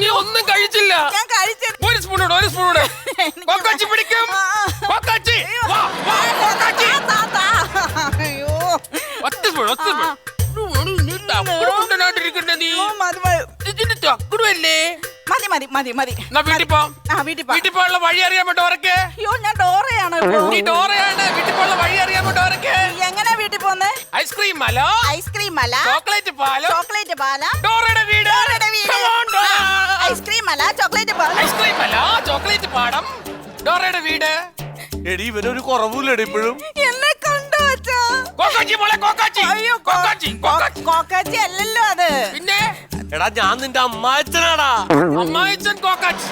നീ ഒന്നും കഴിച്ചില്ല. ഞാൻ കഴിച്ചിട്ട് ഒരു സ്പൂണോട് കൊക്കാച്ചി പിടിക്കും. കൊക്കാച്ചി അയ്യോ ഒറ്റ സ്പൂൺ നീ ചക്കുടല്ലേ. മതി മതി മതി മതി വീട്ടിൽ പോ. വീട്ടിൽ വീട്ടിൽ പോയുള്ള വഴി അറിയാമോ ഡോറയ്ക്ക്? അയ്യോ ഞാൻ ഡോറയാണ് നീ ഡോറയാണ്. വീട്ടിൽ പോയുള്ള വഴി അറിയാമോ ഡോറയ്ക്ക്? എങ്ങനെ വീട്ടിൽ പോന്നേ? ഐസ്ക്രീം മലോ, ഐസ്ക്രീം മല, ചോക്ലേറ്റ് പാലോ, ചോക്ലേറ്റ് പാല, ഡോറയുടെ വീട്, ഐസ്ക്രീം മല, ചോക്ലേറ്റ് പാല, ഐസ്ക്രീം മല, ചോക്ലേറ്റ് പാടം, ഡോറയുടെ വീട്. എടി ഇവനൊരു കുറവില്ലടി ഇപ്പോഴും. എന്നെ കണ്ടു വെച്ചാ അയ്യോ കോക്കാച്ചി അല്ലല്ലോ അത്. പിന്നെ എടാ ഞാൻ നിന്റെ അമ്മായച്ചനാടാ. അമ്മായച്ചൻ കോക്കാച്ചി.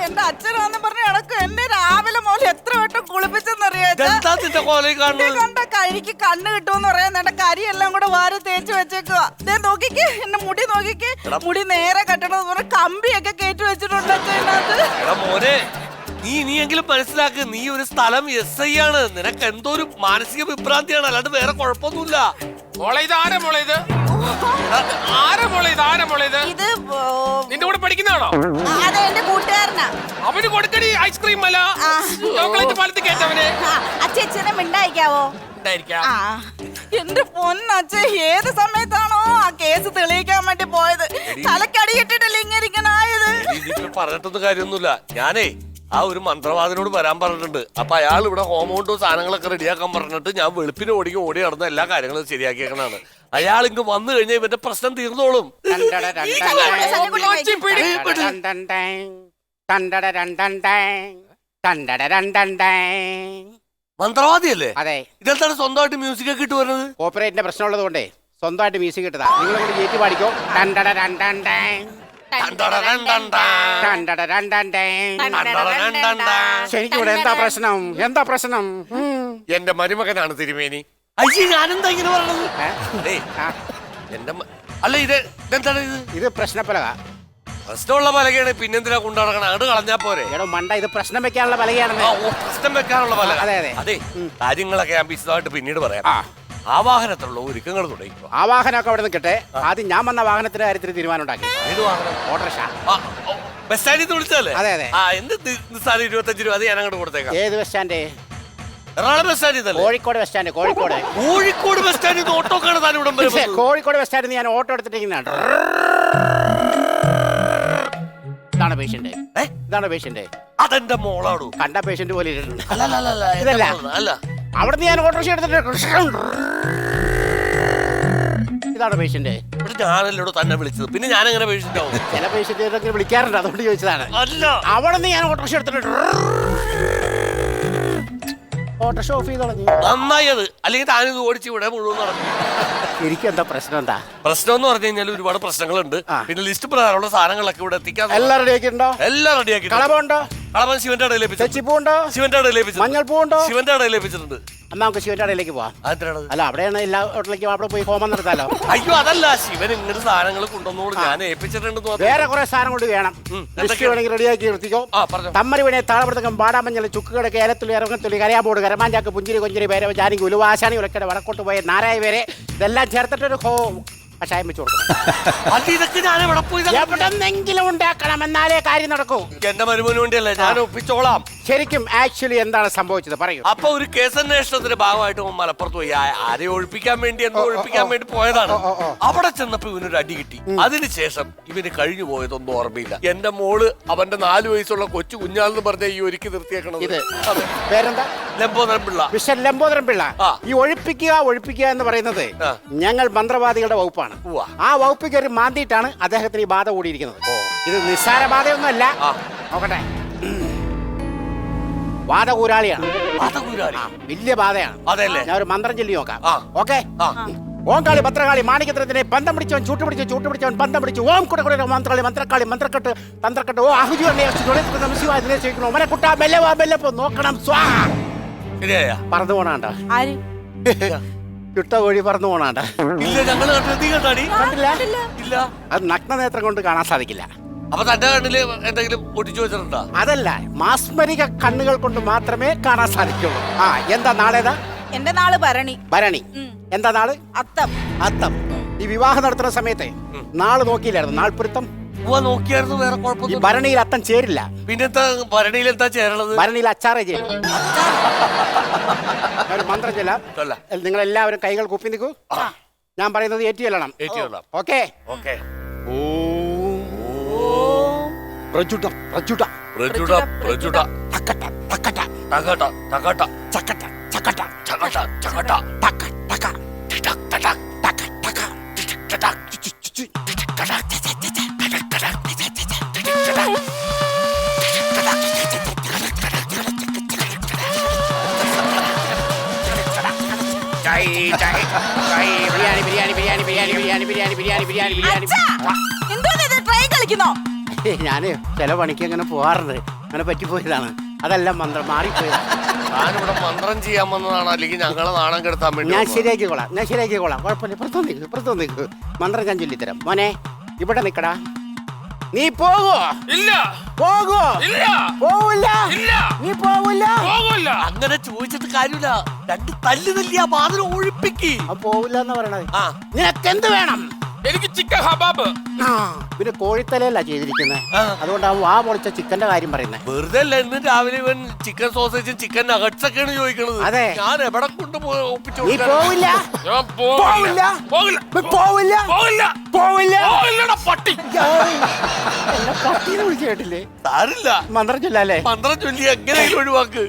എന്റെ അച്ഛനാന്ന് പറഞ്ഞ കണക്ക് എന്നെ രാവിലെ മുതൽ എത്ര വട്ടം കുളിപ്പിച്ചെന്നറിയാം. കണ്ട കഴിക്ക് കണ്ണ് കിട്ടുമെന്ന് പറയാൻ എന്റെ കരിയെല്ലാം കൂടെ വാരി തേച്ച് വെച്ചേക്കുക. നോക്കിക്ക് എന്റെ മുടി നോക്കിക്ക്. മുടി നേരെ കെട്ടണമെന്ന് പറഞ്ഞ കമ്പിയൊക്കെ കയറ്റി വെച്ചിട്ടുണ്ട് അച്ഛനകത്ത്. നീയെങ്കിലും മനസ്സിലാക്ക്, നീ ഒരു സ്ഥലം SI ആണ്. നിനക്ക് എന്തോ ഒരു മാനസിക വിഭ്രാന്തിയാണ്, അല്ലാണ്ട് വേറെ കുഴപ്പമൊന്നുമില്ല. നിന്റെ കൂടെ പഠിക്കുന്നതാണോ? അതെ എന്റെ കൂട്ടുകാരനാ. അവന് കൊടുക്കടി ഐസ്ക്രീം മല, ചോക്ലേറ്റ് പാലത്തിൽ കേട്ടവന്. അച്ഛനെ മിണ്ടായിക്കാവോ? എന്റെ പൊന്നച്ഛ ഏത് സമയത്താണോ ആ കേസ് തെളിയിക്കാൻ വേണ്ടി പോയത്? തലക്കടി കിട്ടിട്ടല്ലേ ഇങ്ങനെ ഇരിക്കണായത്? പറഞ്ഞിട്ടൊന്നും കാര്യമൊന്നുമില്ല. ഞാനേ ആ ഒരു മന്ത്രവാദിനോട് വരാൻ പറഞ്ഞിട്ടുണ്ട്. അപ്പൊ അയാൾ ഇവിടെ ഹോമോണ്ടോ സാധനങ്ങളൊക്കെ റെഡിയാക്കാൻ പറഞ്ഞിട്ട് ഞാൻ വെളുപ്പിന് ഓടി നടന്ന എല്ലാ കാര്യങ്ങളും ശരിയാക്കിയേക്കണാണ്. അയാൾ ഇങ്ങ് വന്നു കഴിഞ്ഞാൽ ഇവന്റെ പ്രശ്നം തീർന്നോളും. മന്ത്രവാദിയല്ലേ? അതെ. ഇതെന്താണ് സ്വന്തമായിട്ട് മ്യൂസിക് ഒക്കെ ഇട്ട് വരുന്നത്? കോപ്പറേറ്റിന്റെ പ്രശ്നം ഉള്ളത് കൊണ്ടേ സ്വന്തമായിട്ട് മ്യൂസിക് കിട്ടതാ. നിങ്ങൾ കൂടി ഏറ്റി പാടിക്കോ. ശരിക്കും എന്താ പ്രശ്നം? എന്താ പ്രശ്നം? എന്റെ മരുമകനാണ് തിരുമേനി. അയ്യോ ഞാനെന്താ ഇങ്ങനെ പറഞ്ഞത്? എന്റെ അല്ല ഇതെന്താണ് ഇത് പ്രശ്നപ്പലക. പ്രശ്നമുള്ള പലകയാണ്, പിന്നെന്തിനാ കൊണ്ടുനടക്കണം? അത് കളഞ്ഞാ പോരെ? എടോ മണ്ട, ഇത് പ്രശ്നം വെക്കാനുള്ള പലകയാണെന്ന്. പ്രശ്നം വെക്കാനുള്ള പലക. അതെ കാര്യങ്ങളൊക്കെ ഞാൻ വിശദമായിട്ട് പിന്നീട് പറയാം. ആ വാഹനത്തിലുള്ള ഒരുക്കങ്ങൾ തുടങ്ങിക്കോ. ആ വാഹനമൊക്കെ അവിടെ നിൽക്കട്ടെ. ആദ്യം ഞാൻ വന്ന വാഹനത്തിന്റെ കാര്യത്തിൽ തീരുമാനം ഉണ്ടാക്കി. ഏത് വാഹനം? ഓട്ടോറിക്ഷ. ബസ് സ്റ്റാൻഡിൽ വിളിച്ചല്ലേ? അതെ അതെ. എന്ത് 25 രൂപ അത് ഞാൻ അങ്ങോട്ട് കൊടുത്തേക്കാം. ഏത് ബസ് സ്റ്റാൻഡ്? എറണാകുളം ബസ് സ്റ്റാൻഡിൽ? Kozhikode bus stand. Kozhikode bus സ്റ്റാൻഡിൽ ഓട്ടോക്കാണ് താൻ ഇവിടെ? കോഴിക്കോട് ബസ് സ്റ്റാൻഡിൽ ഞാൻ ഓട്ടോ എടുത്തിട്ടിരിക്കുന്നതാണ്. ഇതാണ് പേഷ്യന്റ്. ഇതാണ് പേഷ്യന്റ്. അതെന്റെ മോളാടോ. കണ്ട പേഷ്യന്റ് പോലെ ഇട്ടുണ്ട്. ഇതല്ല. അവിടുന്ന് ഞാൻ ഓട്ടോറിക്ഷ എടുത്തിട്ട്. ഇതാണ് പേഷ്യന്റ്. ഞാനല്ലോ തന്നെ വിളിച്ചത്, പിന്നെ ഞാൻ എങ്ങനെ പേഷ്യന്റ് ആവും? ചില പേഷ്യന്റ് വിളിക്കാറുണ്ട്, അതുകൊണ്ട് ചോദിച്ചതാണ്. അല്ല, അവിടുന്ന് ഞാൻ ഓട്ടോറിക്ഷ എടുത്തിട്ട് ഓട്ടോറിക്ഷ ഓഫ് ചെയ്ത് കളഞ്ഞു. നന്നായി അത്. അല്ലെങ്കിൽ താനിത് ഓടിച്ച് ഇവിടെ മുഴുവൻ നടന്നു. എനിക്ക് എന്താ പ്രശ്നം? എന്താ പ്രശ്നം എന്ന് പറഞ്ഞു കഴിഞ്ഞാൽ ഒരുപാട് പ്രശ്നങ്ങളുണ്ട്. പിന്നെ ലിസ്റ്റ് പ്രകാരമുള്ള സാധനങ്ങളൊക്കെ ഇവിടെ എത്തിക്കാൻ എല്ലാം റെഡിയാക്കിയിട്ടുണ്ടോ? എല്ലാം റെഡിയാക്കി. കളവുണ്ടോ? കളവൻ ശിവന്റെ കടയിൽ തെച്ചിപ്പൂണ്ടോ? ശിവന്റെ കടയിൽ മഞ്ഞൾപ്പൂണ്ടോ? ശിവന്റെ കടയിൽ ലഭിച്ചിട്ടുണ്ട്. എന്നാ നമുക്ക് ശിവന്റെ കടയിലേക്ക് പോവാം. അല്ല, അവിടെയാണ് എല്ലാ ഹോട്ടലിലേക്കും അവിടെ പോയി ഹോമം നടത്താലോ. അയ്യോ അതല്ല, ശിവൻ ഇങ്ങനെ സാധനങ്ങൾ കൊണ്ടുവന്നോളൂ, ഞാൻ ഏൽപ്പിച്ചിട്ടുണ്ട്. വേറെ കുറെ സാധനം കൊണ്ട് വേണം. വേണമെങ്കിൽ റെഡിയാക്കി നിർത്തിക്കോ. തമ്മരി വീണെ താളപ്പെടുത്തക്കം പാടാമഞ്ഞൾ ചുക്കുകിടക്ക് ഏലത്തുള്ളി ഇറങ്ങത്തുള്ളി കരയാമ്പോട് കരമാഞ്ചാക്ക് പുഞ്ചിരി കൊഞ്ചിരി പേരെ ജാനിക്ക് ഉലുവാശാനി ഉലക്കട വടക്കോട്ട് പോയ നാരായ പേരെ ഇതെല്ലാം ചേർത്തിട്ടൊരു കഷായം വെച്ച് കൊടുക്കണം. ഇതൊക്കെ ഞാൻ എവിടെന്നെങ്കിലും ഉണ്ടാക്കണം, എന്നാലേ കാര്യം നടക്കൂ. എന്റെ മരുമോന് വേണ്ടിയല്ലേ, ഞാൻ ഒപ്പിച്ചോളാം. ശരിക്കും ആക്ച്വലി എന്താണ് സംഭവിച്ചത് പറയൂ. അപ്പൊ ഒരു കേസന്വേഷണത്തിന്റെ ഭാഗമായിട്ട് മലപ്പുറത്ത് പോയി ആരെ ഒഴിപ്പിക്കാൻ വേണ്ടി പോയതാണ്. അവിടെ ചെന്നപ്പോ ഇവനൊരു അടി കിട്ടി. അതിനുശേഷം ഇവന് കഴിഞ്ഞു പോയതൊന്നും ഓർമ്മയില്ല. എന്റെ മോള് അവന്റെ 4 വയസ്സുള്ള കൊച്ചു കുഞ്ഞാളെന്ന് പറഞ്ഞ ഈ ഒരുക്കി നിർത്തിയേക്കണം. പേരെന്താ? ലംബോദരൻ പിള്ള. മിസ്റ്റർ ലംബോദരൻ പിള്ള. ഈ ഒഴിപ്പിക്കുക എന്ന് പറയുന്നത് ഞങ്ങൾ മന്ത്രവാദികളുടെ വകുപ്പാണ്. ആ വകുപ്പ് കയറി മാന്തിയിട്ടാണ് അദ്ദേഹത്തിന് ഈ ബാധ കൂടിയിരിക്കുന്നത്. ഇത് നിസ്സാര ബാധയൊന്നും അല്ല. നോക്കട്ടെ, വാദകൂരാളിയാണ്. വലിയ ബാധയാണ്. ഞാൻ ഒരു മന്ത്രം ചൊല്ലി നോക്കാം. ഓക്കെ. ഓങ്കാളി ഭദ്രകാളി മാണിക്യത്രത്തിനെ ബന്ധം പിടിച്ചവൻ ചൂട്ടുപിടിച്ചവൻ ബന്ധം പിടിച്ചു. ഓം കുടകുട മന്ത്രകാളി മന്ത്രക്കാളി മന്ത്രക്കെട്ട് തന്ത്രക്കെട്ട് ഓ ആഹുജി ഒമനക്കുട്ട മെല്ലപ്പോ നോക്കണം. പറന്നു പോണാണ്ട ചുട്ട കോഴി പറന്നു പോണാണ്ട. അത് നഗ്നനേത്രം കൊണ്ട് കാണാൻ സാധിക്കില്ല. അപ്പൊ തന്റെ കണ്ണില് എന്തെങ്കിലും ഒട്ടിച്ചു വെച്ചിട്ടുണ്ടോ? അതല്ല, മാസ്മരിക കണ്ണുകൾ കൊണ്ട് മാത്രമേ കാണാൻ സാധിക്കുള്ളൂ. എന്താ നാളേതാ? എന്റെ നാള് ഭരണി. ഭരണി. എന്താ നാള്? അത്തം. അത്തം. ഈ വിവാഹം നടത്തുന്ന സമയത്തെ നാള് നോക്കിയില്ലായിരുന്നു നാൾപ്പൊരുത്തം നോക്കിയായിരുന്നു, വേറെ ഈ കുഴപ്പമൊന്നും. ഭരണിയിൽ അത്തം ചേരില്ല. പിന്നെന്താ ഭരണിയിൽ എന്താ ചേരണത്? ഭരണിയിൽ അച്ചാറേ ചേരും. ഒരു മന്ത്രം ചൊല്ലാം. നിങ്ങൾ എല്ലാവരും കൈകൾ കുപ്പി നിൽക്കൂ. ഞാൻ പറയുന്നത് ഏറ്റുചൊല്ലണം. Okay okay. പ്രജുട പ്രജുട പ്രജുട പ്രജുട തക്കട്ട തക്കട്ട തകട തകട ചക്കട്ട ചക്കട്ട ചകട ചകട തക്ക തക്ക ടിടക് ടടക് തക്ക തക്ക ടിടിക് ടടക് ചുചു ടിടിക് ടടക് ടിടിക് ടടക് ബിരിയാണി ബിരിയാണി ബിരിയാണി ബിരിയാണി ബിരിയാണി ബിരിയാണി ബിരിയാണി ബിരിയാണി ബിരിയാണി. ഞാന് ചില പണിക്ക് അങ്ങനെ പോവാറുണ്ട്. അങ്ങനെ പറ്റിപ്പോയതാണ്. അതെല്ലാം മന്ത്രം മാറിപ്പോയതാണ്. ഞാനിവിടെ മന്ത്രം ചെയ്യാൻ വന്നതാണ്, അല്ലെങ്കിൽ ഞങ്ങളെ നാണം കെടുത്താൻ വേണ്ടി. ഞാൻ ശരിയാക്കിക്കോളാം, ഞാൻ ശരിയാക്കിക്കോളാം. കുഴപ്പമില്ല. പുറത്തു നിൽക്ക്. മന്ത്രം ഞാൻ ചൊല്ലിത്തരാം. മോനെ ഇവിടെ നിക്കടാ. നീ പോവോ? ഇല്ല. പോകോ? ഇല്ല. പോവില്ല. ഇല്ല. നീ പോവില്ല. പോകില്ല. അങ്ങനെ ചോദിച്ചിട്ട് കാര്യമില്ല. രണ്ട് തല്ല് തല്ലി ആ വാതിൽ ഒഴിപ്പിക്ക്. പോവില്ല എന്ന് പറയണത്. ആ, നിനക്ക് എന്ത് വേണം? എനിക്ക് ചിക്കൻ ഹബാബ്. പിന്നെ കോഴിത്തലയല്ല ചെയ്തിരിക്കുന്നത്. അതുകൊണ്ട് ആ വാ പൊളിച്ച ചിക്കന്റെ കാര്യം പറയുന്നത്. വെറുതെ അല്ല, ഇന്ന് രാവിലെ ഇവൻ ചിക്കൻ സോസേജും ചിക്കൻ നഗറ്റ്സ് ഒക്കെയാണ് ചോദിക്കണത്. അതെ. ഞാൻ എവിടെ കൊണ്ടുപോയി ഒപ്പിച്ചു? നീ പോവില്ല. പോവില്ല. പോവില്ല. പോവില്ല. പോവില്ല. പോവില്ല. പോവില്ലടാ പട്ടി. എന്നെ പട്ടീനെ വിളിച്ചു കേട്ടില്ലേ? സാരില്ല, മന്ത്രം ചൊല്ലല്ലേ? മന്ത്രം ചൊല്ലി എങ്ങനെയും ഒഴിവാക്ക്.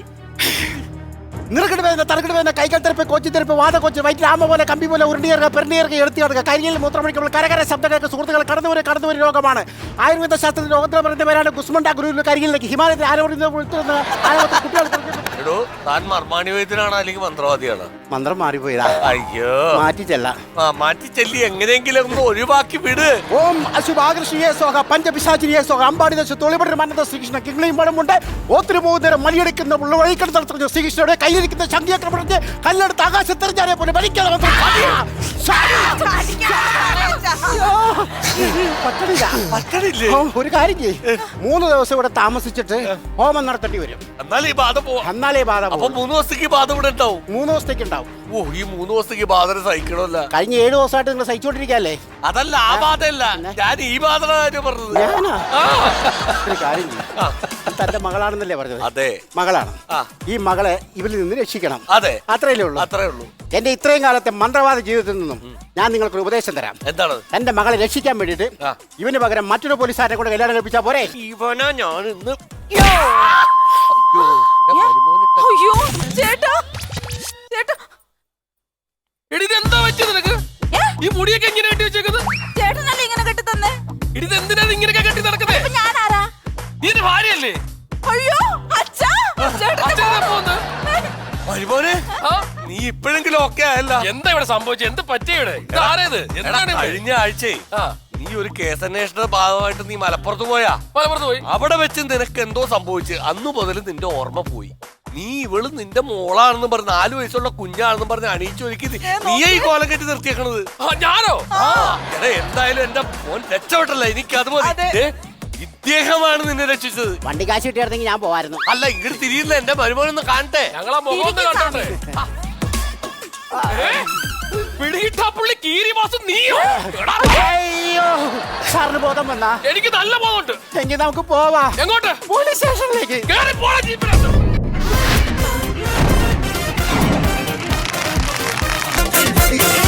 നിറക്കിട്ട് വരുന്ന തറക്കിട്ട് വരുന്ന കൈകൾ തെരപ്പ് കൊച്ചി തെരപ്പ് വാദ കൊച്ച് വൈറ്റ് ആമ പോലെ കമ്പി പോലെ ഉരുണ്ടിയേറുക പെരുണ്ടിയേറുക എടുത്തി കിടക്കുക കരിയിൽ മൂത്രമണിക്കുമ്പോൾ കരകര ശബ്ദങ്ങൾക്ക് സുഹൃത്തുക്കൾ കടന്നുവരും രോഗമാണ്. ആയുർവേദ ശാസ്ത്രത്തിൽ രോഗത്തിന് പറയുന്ന പേരാണ് കുസ്മണ്ട ഗുരുവിന്റെ കരിയിലേക്ക് ഹിമാലയത്തിൽ ആരോഗ്യ കുട്ടികൾ. എടോ, താൻ മർമാണി വൈദ്യനാണ് അല്ലെങ്കിൽ മന്ത്രവാദിയാണ്? മന്ത്രം മാറിപ്പോയതാ. അയ്യോ, മാറ്റി ചെല്ല. മാറ്റി ചെല്ലി എങ്ങനെയെങ്കിലും ഒന്ന് ഒഴിവാക്കി വിട്. ഓം അശുഭാകൃഷ്ണിയെ സോഹ പഞ്ചപിശാചിനിയെ സോഹ അമ്പാടി ദശ തൊളിപടർ മന്നത ശ്രീകൃഷ്ണ കിങ്ളിയും പടമുണ്ട്. ഒത്തിരി പോകുന്നേരം മലിയടിക്കുന്ന വഴിക്കെടുത്ത് ശ്രീകൃഷ്ണയുടെ കയ്യിലിരിക്കുന്ന ശംഖിയാക്രമണത്തെ കല്ലെടുത്ത് ആകാശത്തെറിഞ്ഞാലെ പോലെ വലിക്കാതെ ഒരു കാര്യം ചെയ്യ്. 3 ദിവസം ഇവിടെ താമസിച്ചിട്ട് ഹോമം നടത്തേണ്ടി വരും. എന്നാലേ ഈ ബാധ പോവാ. എന്നാലേ ബാധ. അപ്പൊ 3 ദിവസത്തേക്ക് ബാധ ഇവിടെ ഉണ്ടാവും. 3 ദിവസത്തേക്ക് ഉണ്ടാവും. ഓ, ഈ 3 ദിവസത്തേക്ക് ബാധന സഹിക്കണമല്ല. കഴിഞ്ഞ 7 ദിവസമായിട്ട് നിങ്ങൾ സഹിച്ചോണ്ടിരിക്കല്ലേ? അതല്ല, ആ ബാധയല്ല, ഞാൻ ഈ ബാധന കാര്യം പറഞ്ഞത്. ഞാനാ ഒരു കാര്യം ചെയ്യും. തന്റെ മകളാണെന്നല്ലേ പറഞ്ഞത്? അതെ, മകളാണ്. ഈ മകളെ ഇവരിൽ നിന്ന് രക്ഷിക്കണം. അതെ, അത്രയല്ലേ ഉള്ളൂ. അത്രേ ഉള്ളൂ. എന്റെ ഇത്രയും കാലത്തെ മന്ത്രവാദ ജീവിതത്തിൽ നിന്നും ഞാൻ നിങ്ങൾക്ക് ഉപദേശം തരാം. എന്താണ്? എന്റെ മകളെ രക്ഷിക്കാൻ വേണ്ടിട്ട് ഇവന് പകരം മറ്റൊരു പോലീസുകാരെ കൂടെ കല്യാണം കഴിപ്പിച്ചാ പോരെ? ഇവനാ ഞാൻ ഇന്ന്. അയ്യോ ചേട്ടാ, ചേട്ടാ എന്താ പറ്റിയത് നിനക്ക്? ഈ മുടിയൊക്കെ എങ്ങനെ കെട്ടി വെച്ചേക്കുന്നത്? ചേട്ടനല്ലേ ഇങ്ങനെ കെട്ടി തന്നെ? എന്തിനാ ഇങ്ങനെയൊക്കെ കെട്ടി നടക്കുന്നേ? ഞാൻ ആരാ? നീ എന്റെ ഭാര്യയല്ലേ? അയ്യോ അച്ഛാ, മരുമോനെ, നീ ഇപ്പോഴെങ്കിലും ഓക്കെ ആയല്ല? എന്താ ഇവിടെ സംഭവിച്ചത്? എന്ത് പറ്റിയ ഇവിടെ? ആരേത്? എന്താണ് കഴിഞ്ഞ ആഴ്ചയെ നീ ഒരു കേസന്വേഷണ ഭാഗമായിട്ട് നീ മലപ്പുറത്ത് പോയാ? മലപ്പുറത്ത് പോയി. അവിടെ വെച്ച് നിനക്ക് എന്തോ സംഭവിച്ചു. അന്നു മുതൽ നിന്റെ ഓർമ്മ പോയി. നീ ഇവള് നിന്റെ മോളാണെന്നും പറഞ്ഞ് 4 വയസ്സുള്ള കുഞ്ഞാണെന്നും പറഞ്ഞ് അണിയിച്ചൊരുക്കി നീയേ ഈ കോലം കെട്ടി നിർത്തിയേക്കണത്. ഞാനോ? എടാ, എന്തായാലും എന്റെ മോൻ രക്ഷപ്പെട്ടല്ല. എനിക്ക് അത് മതി. ഇദ്ദേഹമാണ് നിന്നെ രക്ഷിച്ചത്. വണ്ടി കാശ് കിട്ടിയായിരുന്നെങ്കിൽ ഞാൻ പോവായിരുന്നു. അല്ല, ഇങ്ങോട്ട് തിരിയുന്ന എന്റെ മരുമോനൊന്ന് കാണട്ടെ. ഞങ്ങളാ മുഖം കണ്ടോട്ടെ. പിടികിട്ടാ പുള്ളി കീരി മാസം നീയോ? അയ്യോ, സാറിന് ബോധം വന്നാ? എനിക്ക് നല്ല ബോധമുണ്ട്. എങ്കിൽ നമുക്ക് പോവാ. എങ്ങോട്ട്? പോലീസ് സ്റ്റേഷനിലേക്ക്. കേറി പോടാ ജീപ്പിനകത്ത്. Yeah.